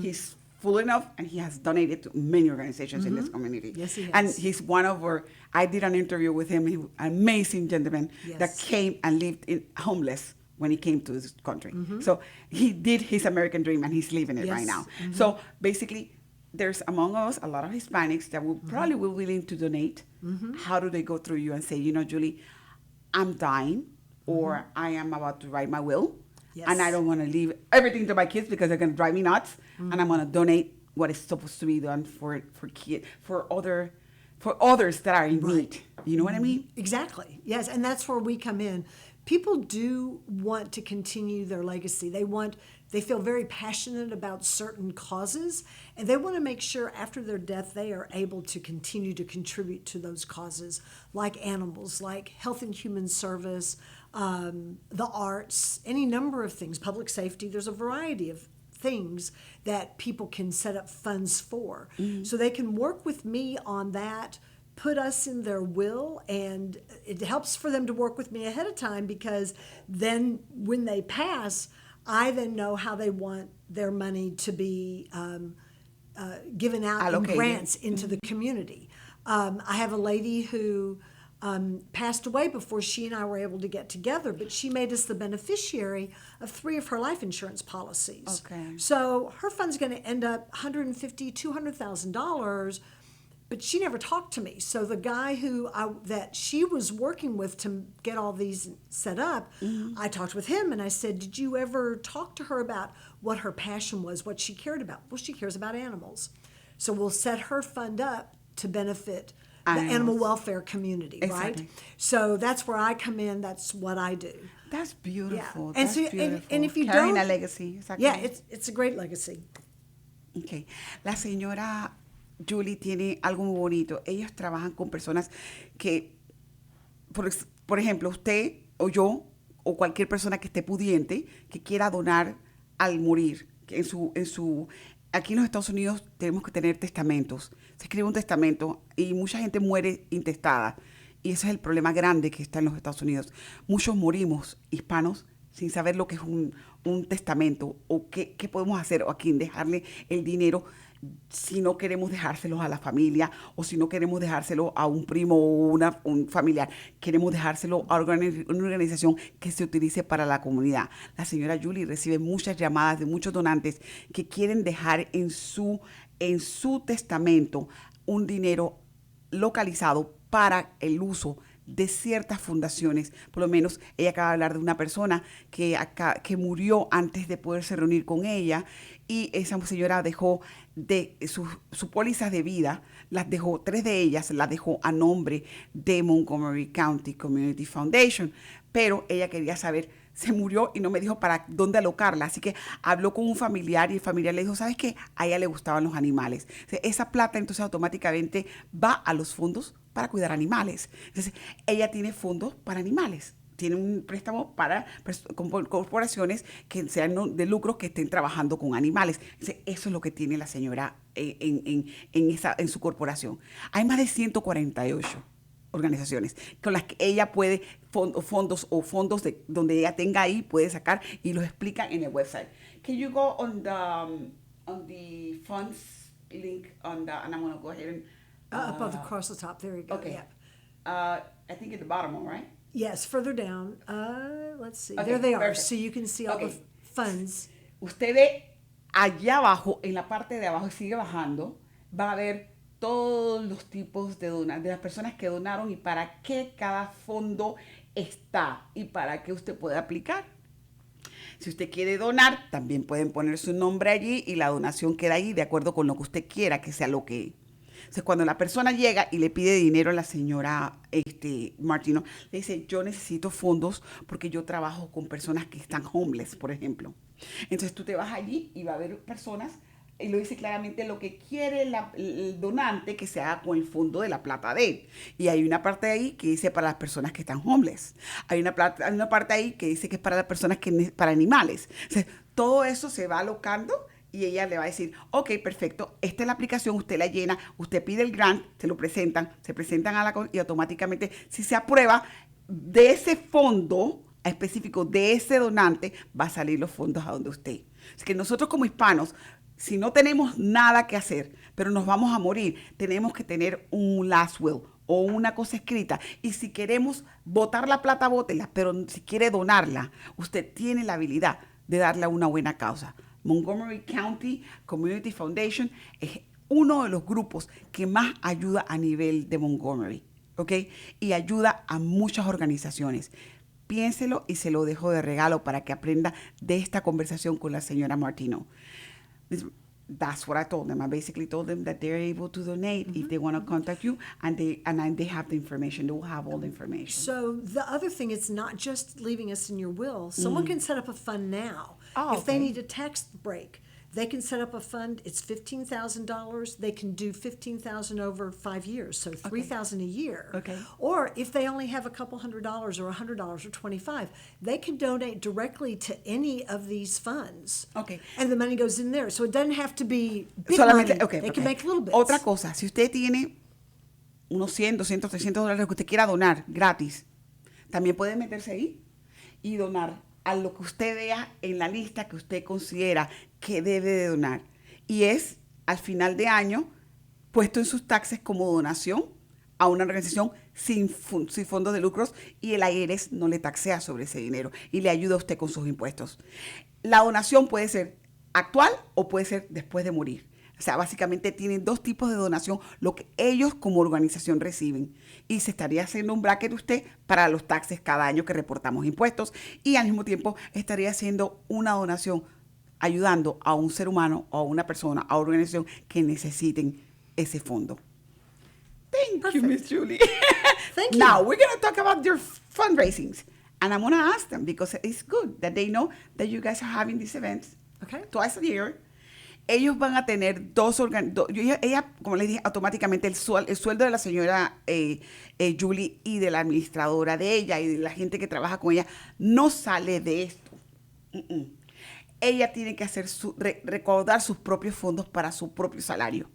He's full enough, and he has donated to many organizations in this community. Yes, he has. And he's one of our, I did an interview with him, an amazing gentleman that came and lived in homeless when he came to this country. So he did his American dream, and he's living it right now. So basically, there's among us a lot of Hispanics that will probably be willing to donate. How do they go through you and say, you know, Julie, I'm dying, or I am about to write my will, and I don't want to leave everything to my kids because they're going to drive me nuts, and I'm going to donate what is supposed to be done for others that are in need. You know what I mean? Exactly. Yes, and that's where we come in. People do want to continue their legacy. They feel very passionate about certain causes, and they want to make sure after their death they are able to continue to contribute to those causes, like animals, like health and human service, the arts, any number of things, public safety. There's a variety of things that people can set up funds for. So they can work with me on that, put us in their will, and it helps for them to work with me ahead of time, because then when they pass, I then know how they want their money to be given out in grants into the community. I have a lady who passed away before she and I were able to get together, but she made us the beneficiary of 3 of her life insurance policies. Okay. So her fund's going to end up $150,000, $200,000, but she never talked to me. So the guy that she was working with to get all these set up, I talked with him and I said, did you ever talk to her about what her passion was, what she cared about? Well, she cares about animals. So we'll set her fund up to benefit the animal welfare community, Exactly. right? So that's where I come in. That's what I do. That's beautiful. And That's so, beautiful. and if you Carrying don't, a legacy. Exactly. yeah, it's a great legacy. Okay. La señora Julie tiene algo muy bonito. Ellos trabajan con personas que, por ejemplo, usted o yo o cualquier persona que esté pudiente que quiera donar al morir. Que aquí en los Estados Unidos tenemos que tener testamentos. Se escribe un testamento y mucha gente muere intestada. Y ese es el problema grande que está en los Estados Unidos. Muchos morimos hispanos sin saber lo que es un testamento o qué podemos hacer o a quién dejarle el dinero si no queremos dejárselo a la familia o si no queremos dejárselo a un primo o un familiar. Queremos dejárselo a una organización que se utilice para la comunidad. La señora Julie recibe muchas llamadas de muchos donantes que quieren dejar en su testamento un dinero localizado para el uso de ciertas fundaciones. Por lo menos ella acaba de hablar de una persona que murió antes de poderse reunir con ella, y esa señora dejó de sus pólizas de vida, las dejó, 3 de ellas las dejó a nombre de Montgomery County Community Foundation, pero ella quería saber, se murió y no me dijo para dónde alocarla, así que habló con un familiar y el familiar le dijo, ¿sabes qué? A ella le gustaban los animales. Esa plata entonces automáticamente va a los fondos para cuidar animales. Entonces ella tiene fondos para animales. Tiene un préstamo para corporaciones que sean de lucro que estén trabajando con animales. Entonces, eso es lo que tiene la señora en su corporación. Hay más de 148 organizaciones con las que ella puede, fondos donde ella tenga ahí, puede sacar y los explica en el website. Can you go on the funds link and I'm going to go ahead and... Up across the top, there you go. Okay. Yeah. I think at the bottom one, right? Yes, further down. Let's see. Okay, there they are. perfect. So you can see all the funds. Usted ve allá abajo, en la parte de abajo, sigue bajando, va a ver todos los tipos de las personas que donaron y para qué cada fondo está y para qué usted puede aplicar. Si usted quiere donar, también pueden poner su nombre allí y la donación queda ahí de acuerdo con lo que usted quiera que sea lo que. Entonces, cuando la persona llega y le pide dinero a la señora Martineau, le dice, yo necesito fondos porque yo trabajo con personas que están homeless, por ejemplo. Entonces, tú te vas allí y va a haber personas, y lo dice claramente lo que quiere el donante que se haga con el fondo de la plata de él. Y hay una parte ahí que dice para las personas que están homeless. Hay una parte ahí que dice que es para las personas para animales. O sea, todo eso se va alocando y ella le va a decir, ok, perfecto, esta es la aplicación, usted la llena, usted pide el grant, se presentan y automáticamente, si se aprueba, de ese fondo específico, de ese donante, va a salir los fondos a donde usted. Es que nosotros como hispanos, si no tenemos nada que hacer, pero nos vamos a morir, tenemos que tener un last will o una cosa escrita. Y si queremos botar la plata, bótela, pero si quiere donarla, usted tiene la habilidad de darle a una buena causa. Montgomery County Community Foundation es uno de los grupos que más ayuda a nivel de Montgomery, ¿ok? Y ayuda a muchas organizaciones. Piénselo y se lo dejo de regalo para que aprenda de esta conversación con la señora Martineau. That's what I told them. I basically told them that they're able to donate if they want to contact you, and they have the information. They will have all the information. So the other thing, it's not just leaving us in your will. Someone can set up a fund now. Oh, if they okay. need a tax break, they can set up a fund. It's $15,000. They can do $15,000 over 5 years, so $3,000 a year. Okay. Or if they only have a couple $100 or $100 or $25, they can donate directly to any of these funds. Okay. And the money goes in there, so it doesn't have to be big Solamente, money. okay, They okay. can make little bits. Otra cosa, si usted tiene unos 100, 200, 300 dólares que usted quiera donar gratis, también puede meterse ahí y donar a lo que usted vea en la lista que usted considera que debe de donar. Y es, al final de año, puesto en sus taxes como donación a una organización sin fondos de lucros, y el IRS no le taxea sobre ese dinero y le ayuda a usted con sus impuestos. La donación puede ser actual o puede ser después de morir. O sea, básicamente tienen dos tipos de donación, lo que ellos como organización reciben. Y se estaría haciendo un bracket usted para los taxes cada año que reportamos impuestos. Y al mismo tiempo estaría haciendo una donación ayudando a un ser humano o a una persona, a una organización que necesiten ese fondo. Thank you, Miss Julie. Thank you. Now, we're going to talk about your fundraisings. And I'm going to ask them because it's good that they know that you guys are having these events twice a year. Ellos van a tener ella, como les dije, automáticamente el sueldo de la señora Julie y de la administradora de ella y de la gente que trabaja con ella no sale de esto. Ella tiene que hacer recaudar sus propios fondos para su propio salario.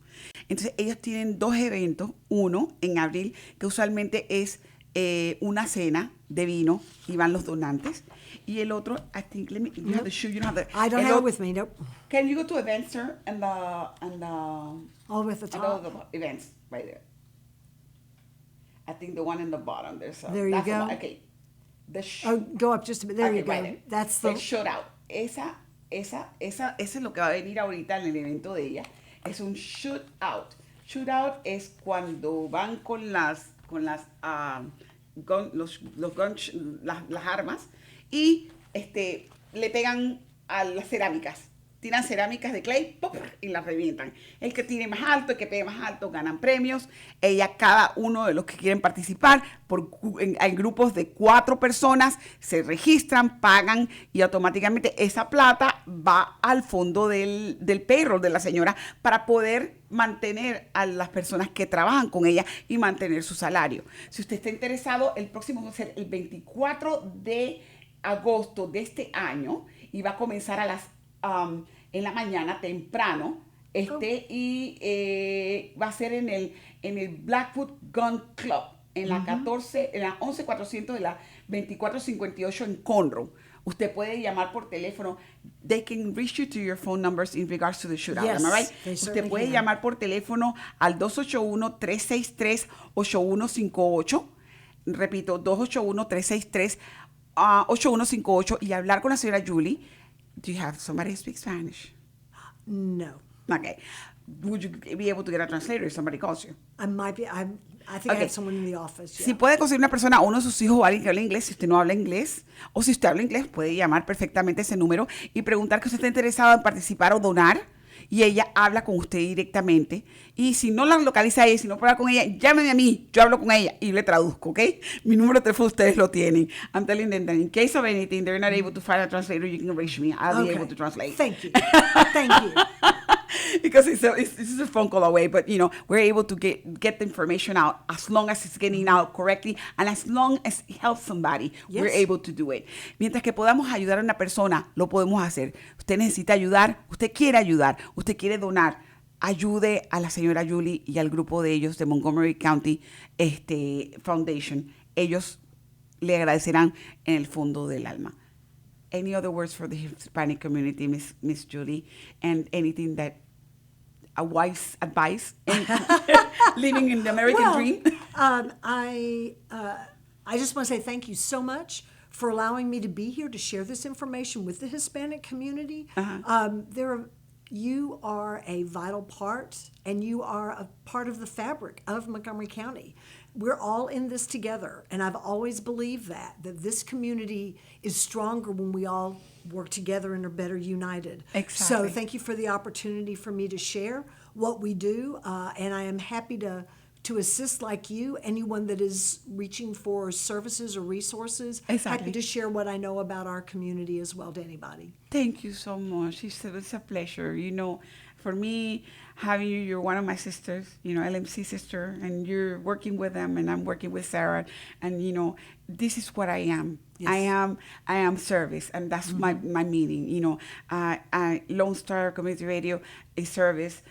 Entonces, ellos tienen dos eventos. Uno en abril, que usualmente es una cena de vino y van los donantes. Y el otro, I think, you have the shoe, you don't have the... I don't have it with me, nope. Can you go to events, sir? And the All with the top. the events, right there. I think the one in the bottom. There you go. Okay. Go up just a bit. There you go. Right there. That's the... El shootout. Esa es lo que va a venir ahorita en el evento de ella. Es un shootout. Shootout es cuando van con las armas y le pegan a las cerámicas. Tiran cerámicas de clay ¡pop! Y las revientan. El que tire más alto, el que pegue más alto, ganan premios. Cada uno de los que quieren participar, hay grupos de 4 personas, se registran, pagan y automáticamente esa plata va al fondo del payroll de la señora para poder mantener a las personas que trabajan con ella y mantener su salario. Si usted está interesado, el próximo va a ser el 24 de agosto de este año y va a comenzar a las en la mañana temprano y va a ser en el Blackfoot Gun Club en la 11400 de la 2458 en Conroe. Usted puede llamar por teléfono. They can reach you to your phone numbers in regards to the shootout. Yes, am I right? they Usted puede can. llamar por teléfono al 281-363-8158. Repito, 281-363-8158 y hablar con la señora Julie. Do you have somebody who speaks Spanish? No. Okay. would you be able to get a translator if somebody calls you? I might be. I think I Okay. have someone in the office. Yeah. Si puede conseguir una persona, uno de sus hijos o alguien que habla inglés, si usted no habla inglés, o si usted habla inglés, puede llamar perfectamente ese número y preguntar que usted está interesado en participar o donar, y ella habla con usted directamente. Y si no la localiza a ella, si no puede hablar con ella, llámeme a mí, yo hablo con ella y le traduzco, ¿ok? Mi número de teléfono ustedes lo tienen. I'm telling them that in case of anything, they're not able to find a translator, you can reach me. I'll be able to translate. Thank you. Thank you. Because this is a phone call away, but we're able to get the information out as long as it's getting out correctly and as long as it helps somebody, we're Yes. able to do it. Mientras que podamos ayudar a una persona, lo podemos hacer. Usted necesita ayudar, usted quiere ayudar, usted quiere donar. Ayude a la señora Julie y al grupo de ellos de Montgomery County Foundation. Ellos le agradecerán en el fondo del alma. Any other words for the Hispanic community, Miss Julie, and anything that a wise advice in living in the American dream? I just want to say thank you so much for allowing me to be here to share this information with the Hispanic community. You are a vital part, and you are a part of the fabric of Montgomery County. We're all in this together, and I've always believed that this community is stronger when we all work together and are better united. Exactly. So thank you for the opportunity for me to share what we do, and I am happy to assist, like you, anyone that is reaching for services or resources. Exactly. Happy to share what I know about our community as well to anybody. Thank you so much. It's a pleasure. For me, having you, you're one of my sisters, LMC sister, and you're working with them, and I'm working with Sarah, and this is what I am. Yes. I am service, and that's my meaning. Lone Star Community Radio is service.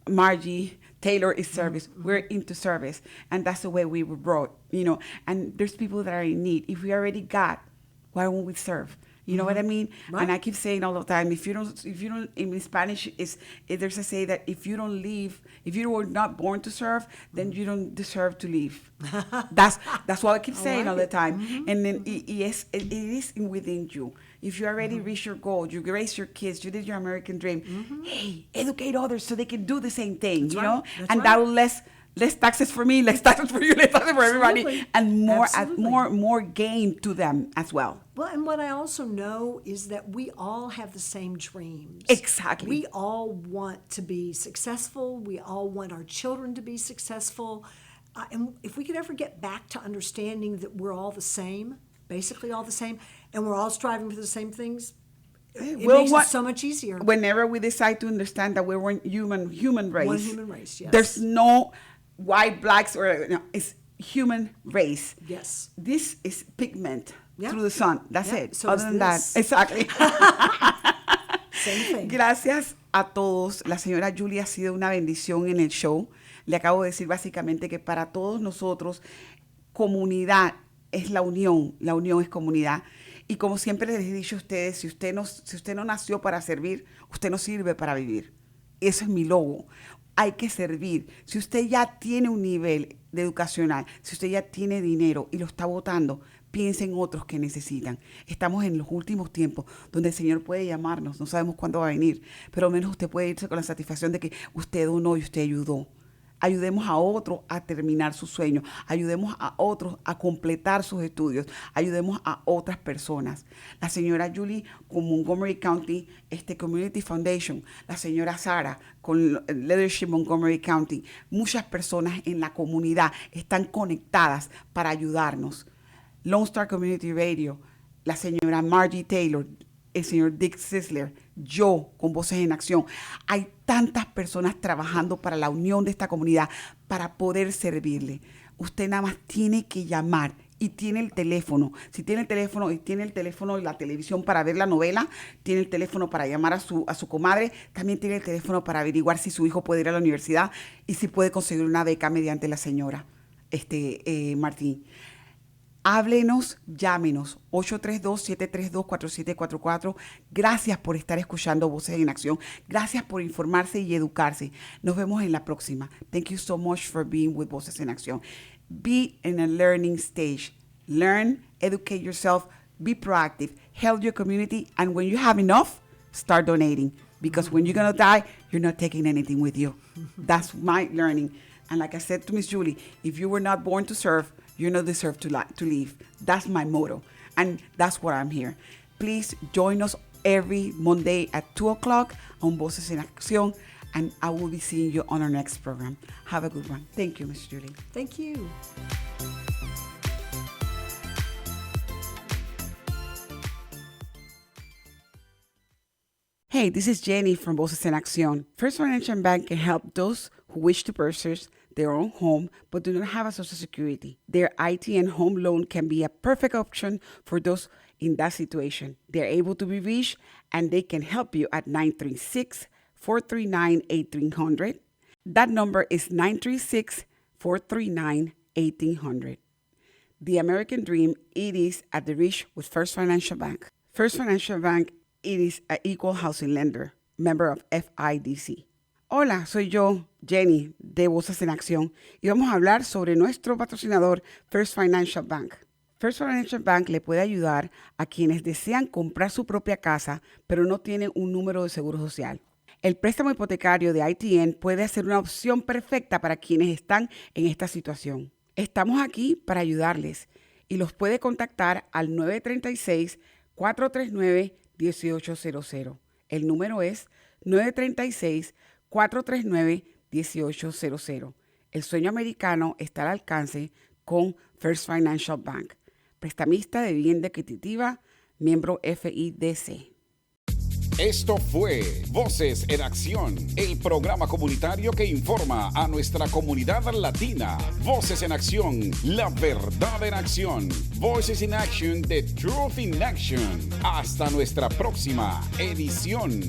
Margie Taylor is service. We're into service, and that's the way we were brought. And there's people that are in need. If we already got, why won't we serve? You know what I mean? Right. And I keep saying all the time, if you don't, in Spanish, there's a say that if you were not born to serve, then you don't deserve to live. That's what I keep saying all the time. And then it is within you. If you already reached your goal, you raised your kids, you did your American dream, hey, educate others so they can do the same thing, That's you right. know? That's And right. that will less taxes for me, less taxes for you, less taxes for everybody, Absolutely. and Absolutely. more gain to them as well. Well, and what I also know is that we all have the same dreams. Exactly. We all want to be successful. We all want our children to be successful. And if we could ever get back to understanding that we're all the same, basically all the same, and we're all striving for the same things, it makes it so much easier. Whenever we decide to understand that we're one human race. One human race, yes. There's no white, blacks, it's human race. Yes. This is pigment Yeah. through the sun. That's Yeah. it. So Other is than that, this. exactly. Same thing. Gracias a todos. La señora Julie ha sido una bendición en el show. Le acabo de decir básicamente que para todos nosotros, comunidad es la unión es comunidad. Y como siempre les he dicho a ustedes, si usted no nació para servir, usted no sirve para vivir. Ese es mi logo. Hay que servir. Si usted ya tiene un nivel de educacional, si usted ya tiene dinero y lo está botando, piense en otros que necesitan. Estamos en los últimos tiempos donde el Señor puede llamarnos. No sabemos cuándo va a venir, pero al menos usted puede irse con la satisfacción de que usted donó y usted ayudó. Ayudemos a otros a terminar sus sueños. Ayudemos a otros a completar sus estudios. Ayudemos a otras personas. La señora Julie con Montgomery County Community Foundation. La señora Sara con Leadership Montgomery County. Muchas personas en la comunidad están conectadas para ayudarnos. Lone Star Community Radio. La señora Margie Taylor. El señor Dick Sisler, yo con Voces en Acción. Hay tantas personas trabajando para la unión de esta comunidad para poder servirle. Usted nada más tiene que llamar y tiene el teléfono. Si tiene el teléfono y tiene el teléfono y la televisión para ver la novela, tiene el teléfono para llamar a su comadre, también tiene el teléfono para averiguar si su hijo puede ir a la universidad y si puede conseguir una beca mediante la señora Martín. Háblenos, llámenos, 832-732-4744. Gracias por estar escuchando Voces en Acción. Gracias por informarse y educarse. Nos vemos en la próxima. Thank you so much for being with Voces en Acción. Be in a learning stage. Learn, educate yourself, be proactive, help your community, and when you have enough, start donating. Because when you're going to die, you're not taking anything with you. That's my learning. And like I said to Miss Julie, if you were not born to serve, you don't deserve to leave. That's my motto. And that's what I'm here. Please join us every Monday at 2 o'clock on Voces en Acción. And I will be seeing you on our next program. Have a good one. Thank you, Miss Julie. Thank you. Hey, this is Jenny from Voces en Acción. First Financial Bank can help those who wish to purchase their own home but do not have a Social Security. Their ITN home loan can be a perfect option for those in that situation. They're able to be reached and they can help you at 936-439-1800. That number is 936-439-1800. The American Dream, it is at the reach with First Financial Bank. First Financial Bank, it is an equal housing lender, member of FIDC. Hola, soy yo, Jenny, de Voces en Acción, y vamos a hablar sobre nuestro patrocinador, First Financial Bank. First Financial Bank le puede ayudar a quienes desean comprar su propia casa, pero no tienen un número de seguro social. El préstamo hipotecario de ITN puede ser una opción perfecta para quienes están en esta situación. Estamos aquí para ayudarles y los puede contactar al 936-439-1800. El número es 936-439-1800. El sueño americano está al alcance con First Financial Bank. Prestamista de vivienda adquisitiva, miembro FIDC. Esto fue Voces en Acción, el programa comunitario que informa a nuestra comunidad latina. Voces en Acción, la verdad en acción. Voices in Action, the truth in action. Hasta nuestra próxima edición.